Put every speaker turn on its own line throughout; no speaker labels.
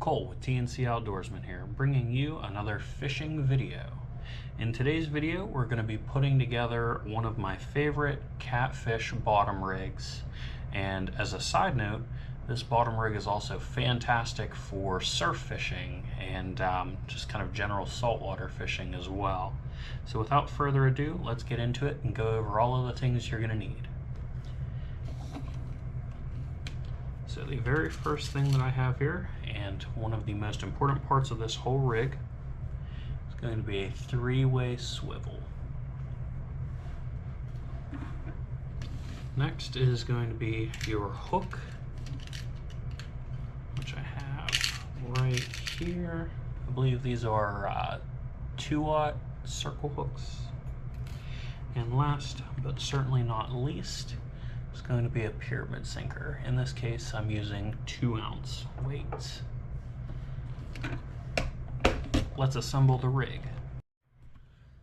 Cole with TNC Outdoorsman here, bringing you another fishing video. In today's video, we're going to be putting together one of my favorite Catfish bottom rigs. And as a side note, this bottom rig is also fantastic for surf fishing and just kind of general saltwater fishing as well. So without further ado, let's get into it and go over all of the things you're going to need. So the very first thing that I have here, and one of the most important parts of this whole rig, is going to be a three-way swivel. Next is going to be your hook, which I have right here. I believe these are 2-aught circle hooks. And last, but certainly not least, is going to be a pyramid sinker. In this case, I'm using 2-ounce weights. Let's assemble the rig.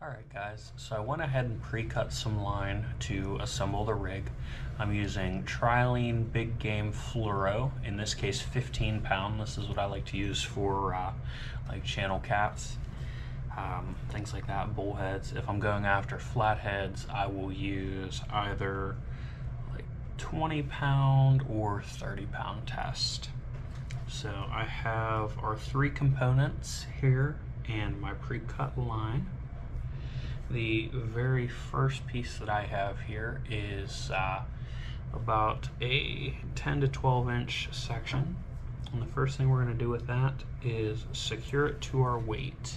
Alright guys, so I went ahead and pre-cut some line to assemble the rig. I'm using Trilene Big Game Fluoro, in this case 15 pound. This is what I like to use for like channel caps, things like that, bullheads. If I'm going after flatheads, I will use either 20 pound or 30 pound test. So I have our 3 components here and my pre-cut line. The very first piece that I have here is about a 10 to 12 inch section, and the first thing we're going to do with that is secure it to our weight.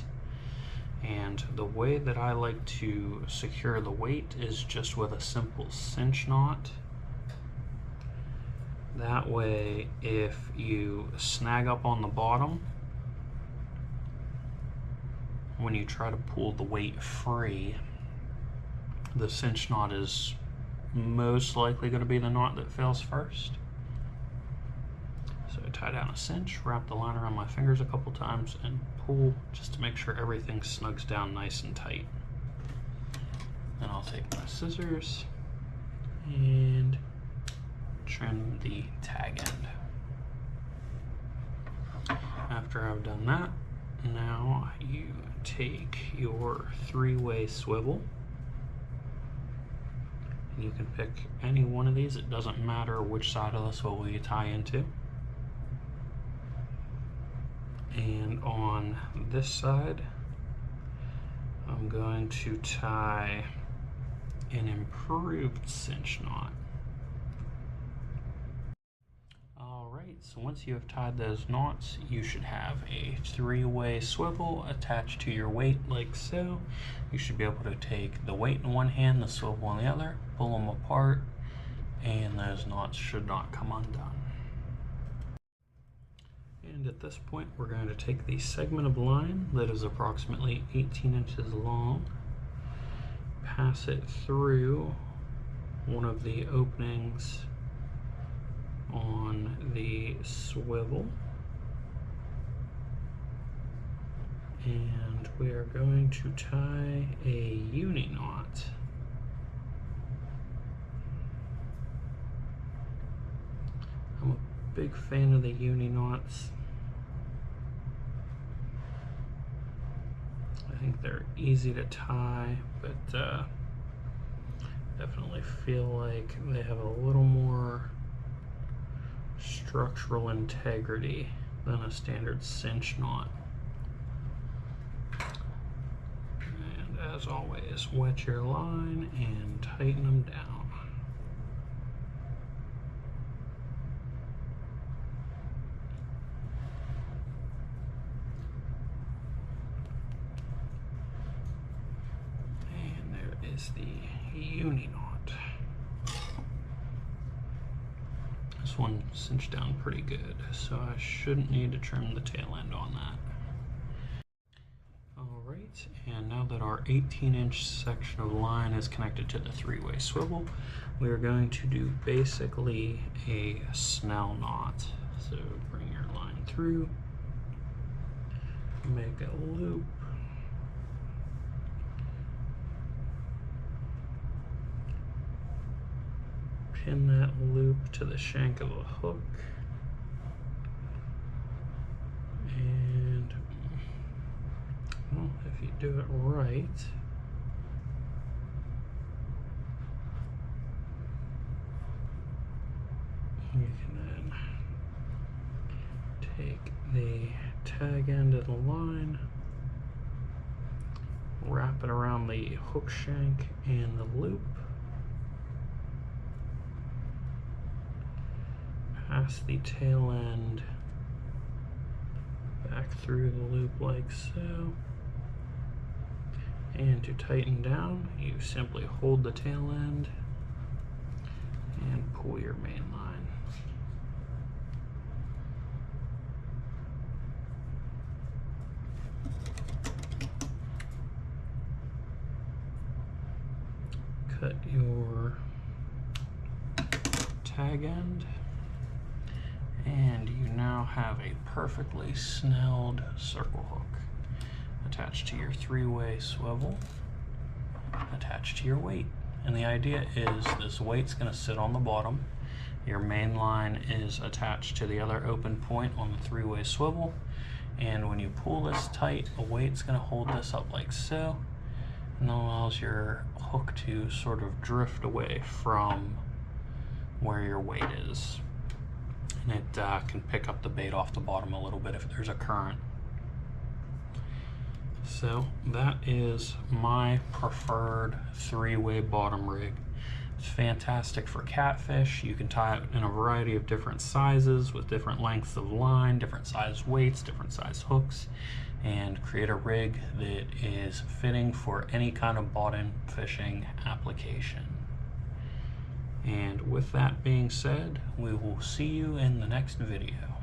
And the way that I like to secure the weight is just with a simple cinch knot. That way, if you snag up on the bottom, when you try to pull the weight free, the cinch knot is most likely going to be the knot that fails first. So I tie down a cinch, wrap the line around my fingers a couple times, and pull just to make sure everything snugs down nice and tight. Then I'll take my scissors and trim the tag end. After I've done that, now you take your 3-way swivel. You can pick any one of these. It doesn't matter which side of the swivel you tie into. And on this side, I'm going to tie an improved cinch knot. So once you have tied those knots, you should have a 3-way swivel attached to your weight like so. You should be able to take the weight in one hand, the swivel in the other, pull them apart, and those knots should not come undone. And at this point, we're going to take the segment of line that is approximately 18 inches long, pass it through one of the openings on the swivel, and we are going to tie a uni knot. I'm a big fan of the uni knots. I think they're easy to tie, but definitely feel like they have a little more structural integrity than a standard cinch knot. And as always, wet your line and tighten them down. And there is the uni knot. This one cinched down pretty good, so I shouldn't need to trim the tail end on that. Alright, and now that our 18-inch section of line is connected to the 3-way swivel, we are going to do basically a snell knot. So bring your line through, make a loop, pin that loop to the shank of a hook, if you do it right, you can then take the tag end of the line, wrap it around the hook shank and the loop, pass the tail end back through the loop like so, and to tighten down, you simply hold the tail end and pull your main line. Cut your tag end, and you now have a perfectly snelled circle hook attached to your 3-way swivel, attached to your weight. And the idea is this weight's going to sit on the bottom, your main line is attached to the other open point on the 3-way swivel, and when you pull this tight, a weight's going to hold this up like so, and that allows your hook to sort of drift away from where your weight is. And it can pick up the bait off the bottom a little bit if there's a current. So that is my preferred 3-way bottom rig. It's fantastic for catfish. You can tie it in a variety of different sizes with different lengths of line, different size weights, different size hooks, and create a rig that is fitting for any kind of bottom fishing application. And with that being said, we will see you in the next video.